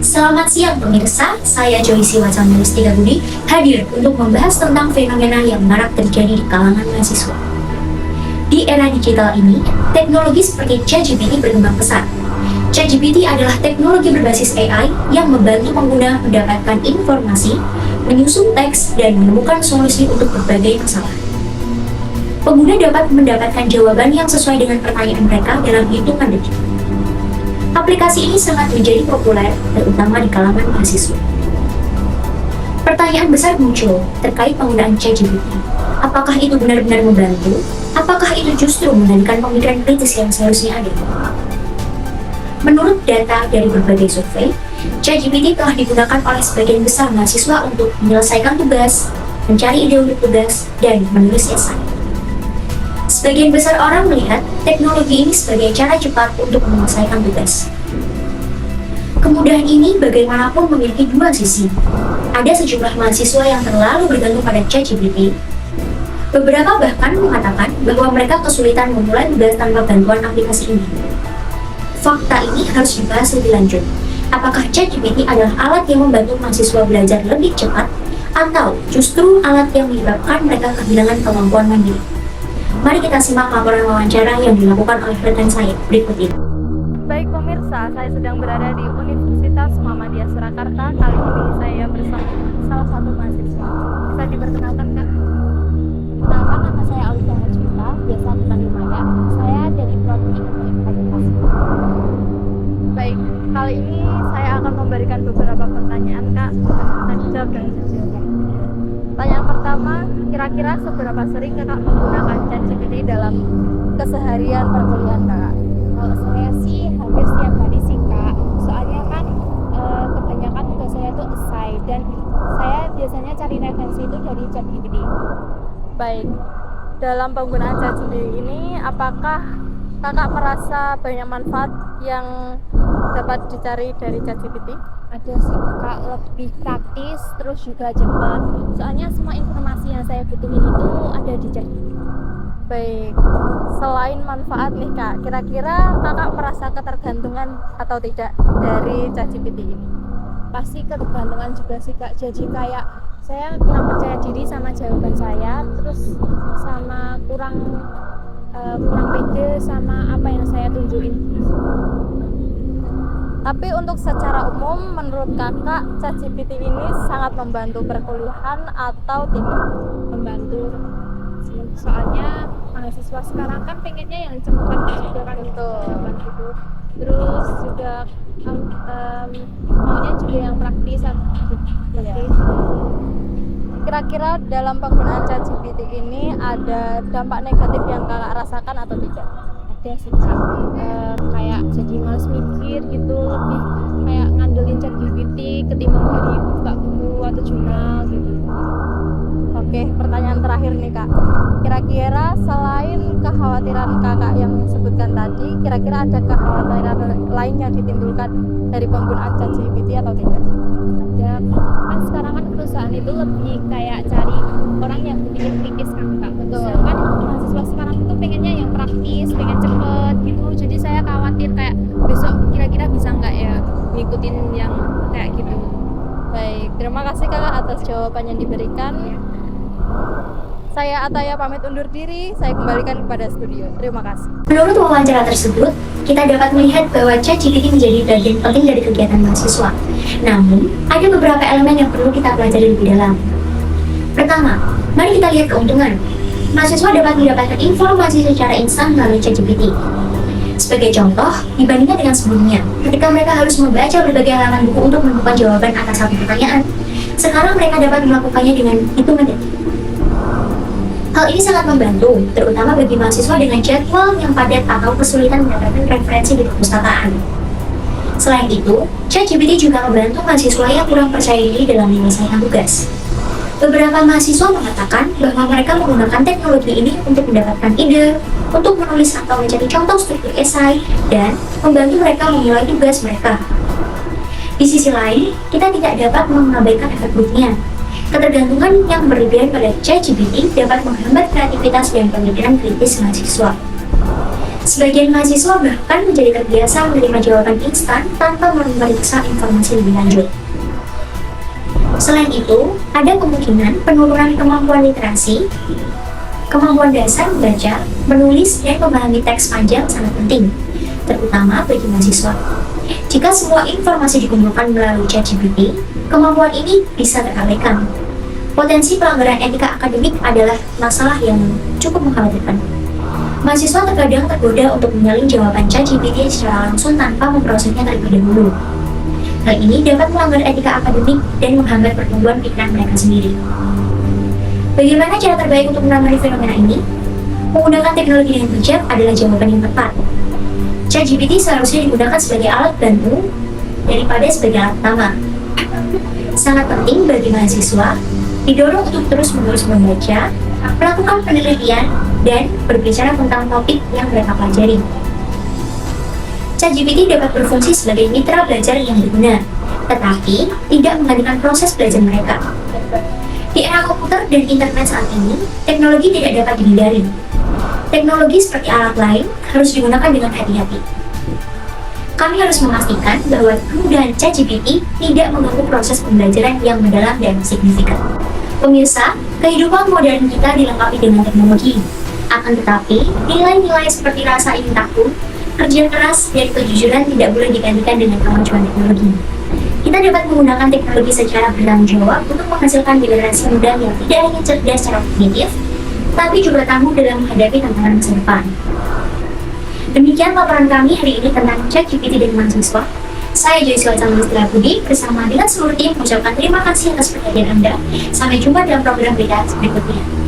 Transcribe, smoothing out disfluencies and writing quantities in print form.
Selamat siang pemirsa, saya Joyce Wacanulus Tiga Budi hadir untuk membahas tentang fenomena yang marak terjadi di kalangan mahasiswa. Di era digital ini, teknologi seperti ChatGPT berkembang pesat. ChatGPT adalah teknologi berbasis AI yang membantu pengguna mendapatkan informasi, menyusun teks, dan menemukan solusi untuk berbagai masalah. Pengguna dapat mendapatkan jawaban yang sesuai dengan pertanyaan mereka dalam hitungan detik. Aplikasi ini sangat menjadi populer, terutama di kalangan mahasiswa. Pertanyaan besar muncul terkait penggunaan ChatGPT. Apakah itu benar-benar membantu? Apakah itu justru mengalihkan pemikiran kritis yang seharusnya ada? Menurut data dari berbagai survei, ChatGPT telah digunakan oleh sebagian besar mahasiswa untuk menyelesaikan tugas, mencari ide untuk tugas, dan menulis esai. Sebagian besar orang melihat teknologi ini sebagai cara cepat untuk menyelesaikan tugas. Kemudahan ini bagaimanapun memiliki dua sisi. Ada sejumlah mahasiswa yang terlalu bergantung pada ChatGPT. Beberapa bahkan mengatakan bahwa mereka kesulitan memulai tugas tanpa bantuan aplikasi ini. Fakta ini harus dibahas lebih lanjut. Apakah ChatGPT adalah alat yang membantu mahasiswa belajar lebih cepat, atau justru alat yang menyebabkan mereka kehilangan kemampuan mandiri? Mari kita simak laporan wawancara yang dilakukan oleh rekan saya berikut ini. Baik pemirsa, saya sedang berada di Universitas Muhammadiyah Surakarta. Kali ini saya bersama salah satu mahasiswa. Bisa diperkenalkan, Kak? Nama saya Alisa Hajmita, biasa dipanggil Maya. Saya dari Prodi Ilmu Informasi. Baik, kali ini saya akan memberikan beberapa pertanyaan, Kak. Bisa dijawab dengan jujur. Pertanyaan pertama, kira-kira seberapa sering Kakak menggunakan ChatGPT dalam keseharian perkuliahan Kakak? Kalau saya sih hampir setiap hari sih Kak. Soalnya kan kebanyakan tugas saya itu esai dan saya biasanya cari referensi itu dari ChatGPT. Baik, dalam penggunaan ChatGPT ini, apakah Kakak merasa banyak manfaat yang dapat dicari dari ChatGPT? Ada sih Kak, lebih praktis terus juga cepat. Soalnya semua informasi yang saya butuhin itu ada di ChatGPT. Baik, selain manfaat nih Kak, kira-kira Kakak merasa ketergantungan atau tidak dari ChatGPT ini? Pasti ketergantungan juga sih Kak. Jadi kayak saya kurang percaya diri sama jawaban saya, terus sama kurang pede sama apa yang saya tunjukin. Tapi untuk secara umum, menurut Kakak, ChatGPT ini sangat membantu perkuliahan atau tidak? Membantu. Soalnya mahasiswa sekarang kan pengennya yang cepat juga kan gitu. Terus juga maunya juga yang praktis. Kira-kira dalam penggunaan ChatGPT ini ada dampak negatif yang Kakak rasakan atau tidak? Ada sih Kak, kayak jadi males mikir gitu, lebih kayak ngandelin ChatGPT ketimbang dari buka buku atau jurnal gitu. Oke, pertanyaan terakhir nih Kak, kira-kira selain kekhawatiran Kakak yang sebutkan tadi, kira-kira ada kekhawatiran lain yang ditimbulkan dari penggunaan ChatGPT atau tidak? Ada, kan sekarang kan perusahaan itu lebih kayak cari orang yang berpikir kritis kan Kak. Betul. Kan mahasiswa sekarang itu pengennya yang praktis, pengen cepet gitu. Jadi saya khawatir kayak besok kira-kira bisa nggak ya ngikutin yang kayak gitu. Baik, terima kasih Kakak atas jawaban yang diberikan. Saya Ataya pamit undur diri, saya kembalikan kepada studio. Terima kasih. Menurut wawancara tersebut, kita dapat melihat bahwa ChatGPT menjadi bagian penting dari kegiatan mahasiswa. Namun, ada beberapa elemen yang perlu kita pelajari lebih dalam. Pertama, mari kita lihat keuntungan. Mahasiswa dapat mendapatkan informasi secara instan melalui ChatGPT. Sebagai contoh, dibandingkan dengan sebelumnya, ketika mereka harus membaca berbagai halaman buku untuk menemukan jawaban atas satu pertanyaan, sekarang mereka dapat melakukannya dengan hitungan detik. Hal ini sangat membantu, terutama bagi mahasiswa dengan jadwal yang padat atau kesulitan mendapatkan referensi di perpustakaan. Selain itu, ChatGPT juga membantu mahasiswa yang kurang percaya diri dalam menyelesaikan tugas. Beberapa mahasiswa mengatakan bahwa mereka menggunakan teknologi ini untuk mendapatkan ide, untuk menulis atau mencari contoh struktur esai, dan membantu mereka menilai tugas mereka. Di sisi lain, kita tidak dapat mengabaikan efek buruknya. Ketergantungan yang berlebihan pada ChatGPT dapat menghambat kreativitas dan pemikiran kritis mahasiswa. Sebagian mahasiswa bahkan menjadi terbiasa menerima jawaban instan tanpa memeriksa informasi lebih lanjut. Selain itu, ada kemungkinan penurunan kemampuan literasi, kemampuan dasar membaca, menulis, dan memahami teks panjang sangat penting, terutama bagi mahasiswa. Jika semua informasi dikumpulkan melalui ChatGPT, kemampuan ini bisa terabaikan. Potensi pelanggaran etika akademik adalah masalah yang cukup mengkhawatirkan. Mahasiswa terkadang tergoda untuk menyalin jawaban ChatGPT secara langsung tanpa memprosesnya terlebih dahulu. Hal ini dapat melanggar etika akademik dan menghambat pertumbuhan pikiran mereka sendiri. Bagaimana cara terbaik untuk menangani fenomena ini? Menggunakan teknologi dengan bijak adalah jawaban yang tepat. ChatGPT seharusnya digunakan sebagai alat bantu daripada sebagai alat utama. Sangat penting bagi mahasiswa didorong untuk terus-menerus membaca, melakukan penelitian, dan berbicara tentang topik yang mereka pelajari. ChatGPT dapat berfungsi sebagai mitra belajar yang berguna, tetapi tidak menggantikan proses belajar mereka. Di era komputer dan internet saat ini, teknologi tidak dapat dihindari. Teknologi seperti alat lain harus digunakan dengan hati-hati. Kami harus memastikan bahwa kemudahan ChatGPT tidak mengganggu proses pembelajaran yang mendalam dan signifikan. Pemirsa, kehidupan modern kita dilengkapi dengan teknologi. Akan tetapi, nilai-nilai seperti rasa ingin tahu, kerja keras, dan kejujuran tidak boleh digantikan dengan kemajuan teknologi. Kita dapat menggunakan teknologi secara bertanggung jawab untuk menghasilkan generasi muda yang tidak hanya cerdas secara kognitif, tapi juga tangguh dalam menghadapi tantangan masa depan. Demikian laporan kami hari ini tentang ChatGPT dan mahasiswa. Saya Joyce Wacang Budi bersama dengan seluruh tim mengucapkan terima kasih atas perhatian Anda. Sampai jumpa dalam program berita berikutnya.